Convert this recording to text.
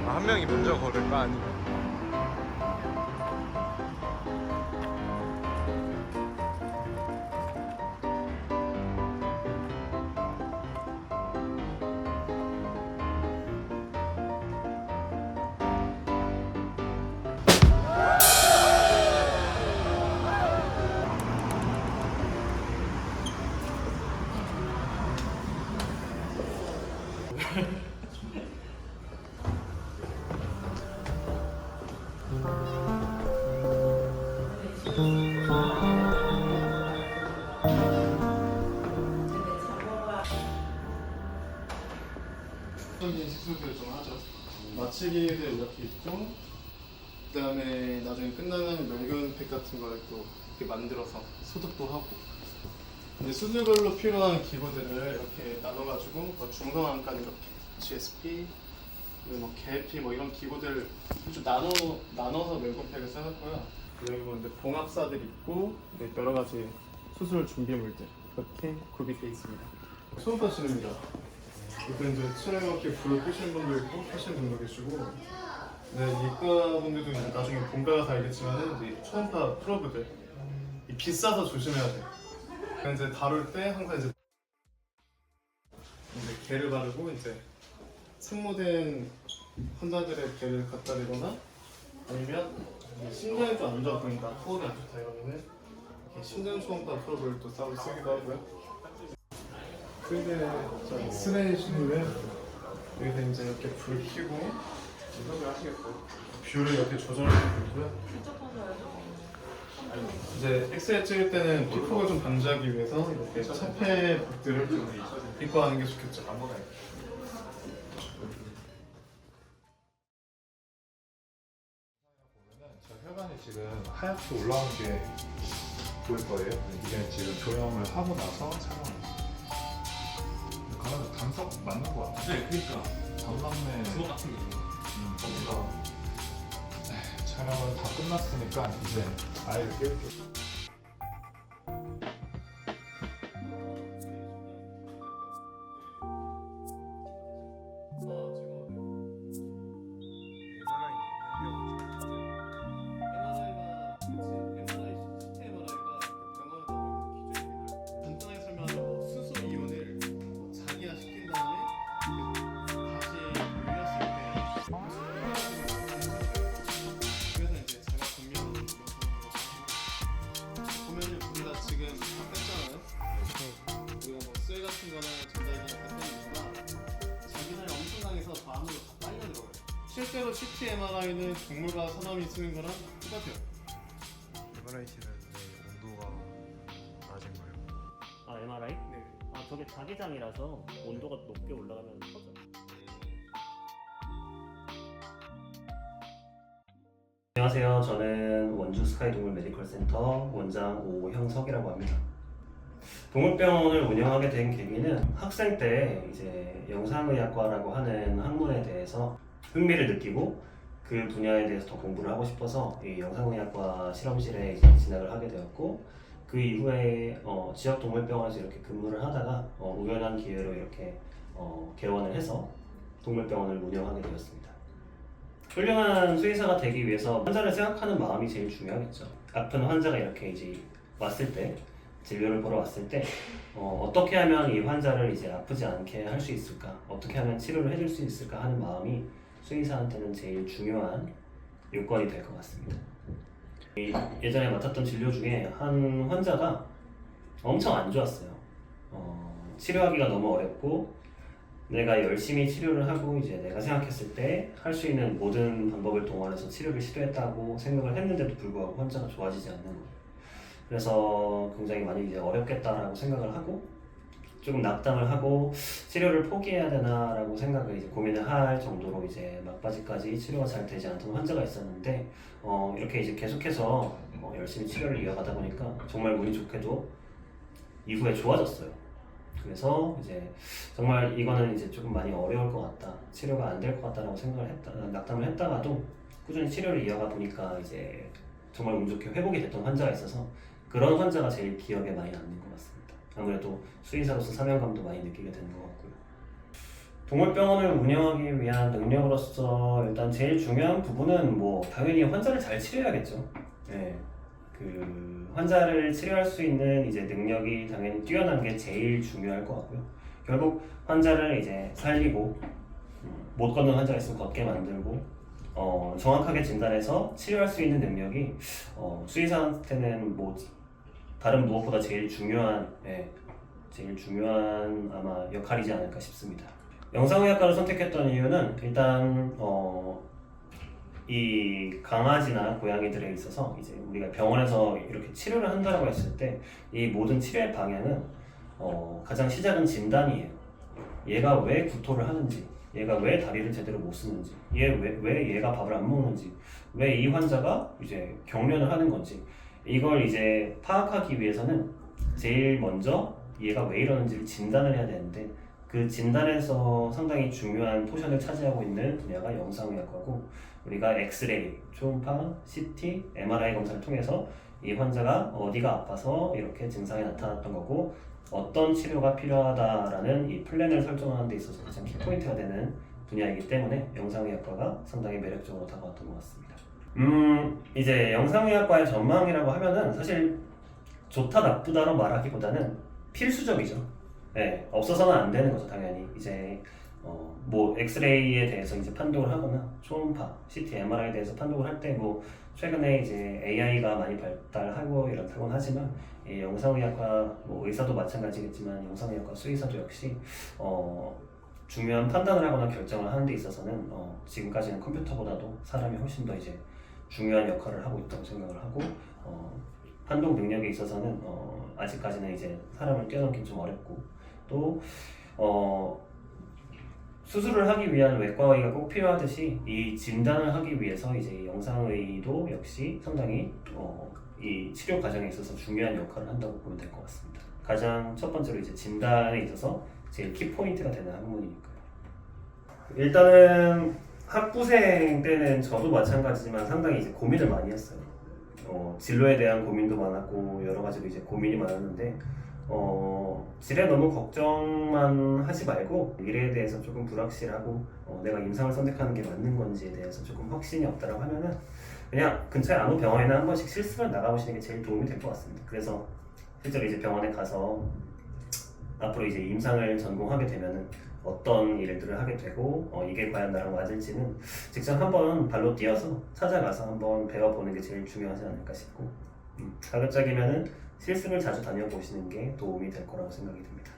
한 명이 먼저 걸을까 아니면 시술들 좀 하죠. 마취기들 이렇게 있고, 그 다음에 나중에 끝나면 멸균팩 같은 걸 또 이렇게 만들어서 소독도 하고. 이제 수술별로 필요한 기구들을 이렇게 나눠가지고 뭐 중성안과 이렇게 GSP, 그리고 뭐 계피 뭐 이런 기구들 좀 나눠서 멸균팩을 써놨고요. 그리고 이제 봉합사들 있고 여러 가지 수술 준비물들 이렇게 구비되어 있습니다. 초음파 진입니다. 이때 이제 촬영학교 불을 끄시는 분도 있고 켜시는 분도 계시고, 네, 이과 분들도 이제 나중에 본가가 다 알겠지만은 이제 초음파 프로브들 비싸서 조심해야 돼. 이제 다룰 때 항상 이제 개를 바르고 이제 생모된 환자들의 개를 갖다 대거나 아니면 심장이 좀 안 좋아 보인다, 호흡이 안 좋다 이러면은 이렇게 심장 초음파 프로브를 또 따로 쓰기도 하고요. 근데 스레이신 후에 여기서 이제 이렇게 불 켜고 뷰를 이렇게 조절해 주고요. 이제 엑스레이 찍을 때는 피폭을 좀 방지하기 위해서 이렇게 차폐복들을 좀 입고 하는 게 좋겠죠. 저 혈관이 지금 하얗게 올라온 게 보일 거예요. 이게 지금 조형을 하고 나서 촬영을. 가면 단석 맞는 거 같아. 네, 그러니까 전남매 그거 같은 게 거기서 촬영을 다 끝났으니까 이제 아이를 깨울게요. 실제로 CT, MRI는 동물과 사람이 쓰는 거랑 똑같아요. MRI실은 왜 온도가 낮은 거예요? 아, MRI? 네. 아, 저게 자기장이라서 온도가 높게 올라가면 터져요. 안녕하세요. 저는 원주 스카이 동물 메디컬 센터 원장 오형석이라고 합니다. 동물병원을 운영하게 된 계기는 학생 때 이제 영상의학과라고 하는 학문에 대해서 흥미를 느끼고 그 분야에 대해서 더 공부를 하고 싶어서 이 영상의학과 실험실에 이제 진학을 하게 되었고, 그 이후에 지역 동물병원에서 이렇게 근무를 하다가 우연한 기회로 이렇게 개원을 해서 동물병원을 운영하게 되었습니다. 훌륭한 수의사가 되기 위해서 환자를 생각하는 마음이 제일 중요하겠죠. 아픈 환자가 이렇게 이제 왔을 때, 진료를 보러 왔을 때 어떻게 하면 이 환자를 이제 아프지 않게 할 수 있을까, 어떻게 하면 치료를 해줄 수 있을까 하는 마음이 수의사한테는 제일 중요한 요건이 될 것 같습니다. 예전에 맡았던 진료 중에 한 환자가 엄청 안 좋았어요. 치료하기가 너무 어렵고 내가 열심히 치료를 하고 이제 내가 생각했을 때 할 수 있는 모든 방법을 동원해서 치료를 시도했다고 생각을 했는데도 불구하고 환자가 좋아지지 않는 거예요. 그래서 굉장히 많이 이제 어렵겠다라고 생각을 하고 조금 낙담을 하고 치료를 포기해야 되나라고 생각을 이제 고민을 할 정도로 이제 막바지까지 치료가 잘 되지 않던 환자가 있었는데 이렇게 이제 계속해서 열심히 치료를 이어가다 보니까 정말 운이 좋게도 이후에 좋아졌어요. 그래서 이제 정말 이거는 이제 조금 많이 어려울 것 같다, 치료가 안 될 것 같다라고 생각을 낙담을 했다가도 꾸준히 치료를 이어가 보니까 이제 정말 운 좋게 회복이 됐던 환자가 있어서 그런 환자가 제일 기억에 많이 남는 것 같습니다. 아무래도 수의사로서 사명감도 많이 느끼게 되는 것 같고요. 동물병원을 운영하기 위한 능력으로서 일단 제일 중요한 부분은 뭐 당연히 환자를 잘 치료해야겠죠. 네. 그 환자를 치료할 수 있는 이제 능력이 당연히 뛰어난 게 제일 중요할 것 같고요. 결국 환자를 이제 살리고 못 걷는 환자가 있으면 걷게 만들고 정확하게 진단해서 치료할 수 있는 능력이 수의사한테는 뭐 다른 무엇보다 제일 중요한 아마 역할이지 않을까 싶습니다. 영상의학과를 선택했던 이유는 일단 이 강아지나 고양이들에 있어서 이제 우리가 병원에서 이렇게 치료를 한다고 했을 때 이 모든 치료의 방향은 가장 시작은 진단이에요. 얘가 왜 구토를 하는지, 얘가 왜 다리를 제대로 못 쓰는지, 왜 얘가 밥을 안 먹는지, 왜 이 환자가 이제 경련을 하는 건지, 이걸 이제 파악하기 위해서는 제일 먼저 얘가 왜 이러는지를 진단을 해야 되는데, 그 진단에서 상당히 중요한 포션을 차지하고 있는 분야가 영상의학과고, 우리가 엑스레이, 초음파, CT, MRI 검사를 통해서 이 환자가 어디가 아파서 이렇게 증상이 나타났던 거고 어떤 치료가 필요하다라는 이 플랜을 설정하는 데 있어서 가장 키포인트가 되는 분야이기 때문에 영상의학과가 상당히 매력적으로 다가왔던 것 같습니다. 이제 영상의학과의 전망이라고 하면은 사실 좋다 나쁘다로 말하기보다는 필수적이죠. 네, 없어서는 안 되는 거죠, 당연히. 이제 뭐 엑스레이에 대해서 이제 판독을 하거나 초음파, CT, MRI에 대해서 판독을 할 때 뭐 최근에 이제 AI가 많이 발달하고 이렇다고는 하지만 이 영상의학과 뭐 의사도 마찬가지겠지만 영상의학과 수의사도 역시 중요한 판단을 하거나 결정을 하는 데 있어서는 지금까지는 컴퓨터보다도 사람이 훨씬 더 이제 중요한 역할을 하고 있다고 생각을 하고 판독 능력에 있어서는 아직까지는 이제 사람을 뛰어넘기 좀 어렵고 또 수술을 하기 위한 외과의가 꼭 필요하듯이 이 진단을 하기 위해서 이제 영상의도 역시 상당히 이 치료 과정에 있어서 중요한 역할을 한다고 보면 될 것 같습니다. 가장 첫 번째로 이제 진단에 있어서 제일 키포인트가 되는 학문이니까요. 일단은 학부생 때는 저도 마찬가지지만 상당히 이제 고민을 많이 했어요. 진로에 대한 고민도 많았고 여러 가지로 이제 고민이 많았는데 질에 너무 걱정만 하지 말고 미래에 대해서 조금 불확실하고 내가 임상을 선택하는 게 맞는 건지에 대해서 조금 확신이 없다라고 하면은 그냥 근처에 아무 병원이나 한 번씩 실습을 나가보시는 게 제일 도움이 될 것 같습니다. 그래서 실제로 이제 병원에 가서 앞으로 이제 임상을 전공하게 되면은 어떤 일들을 하게 되고 이게 과연 나랑 맞을지는 직접 한번 발로 뛰어서 찾아가서 한번 배워보는 게 제일 중요하지 않을까 싶고 가급적이면은 실습을 자주 다녀보시는 게 도움이 될 거라고 생각이 듭니다.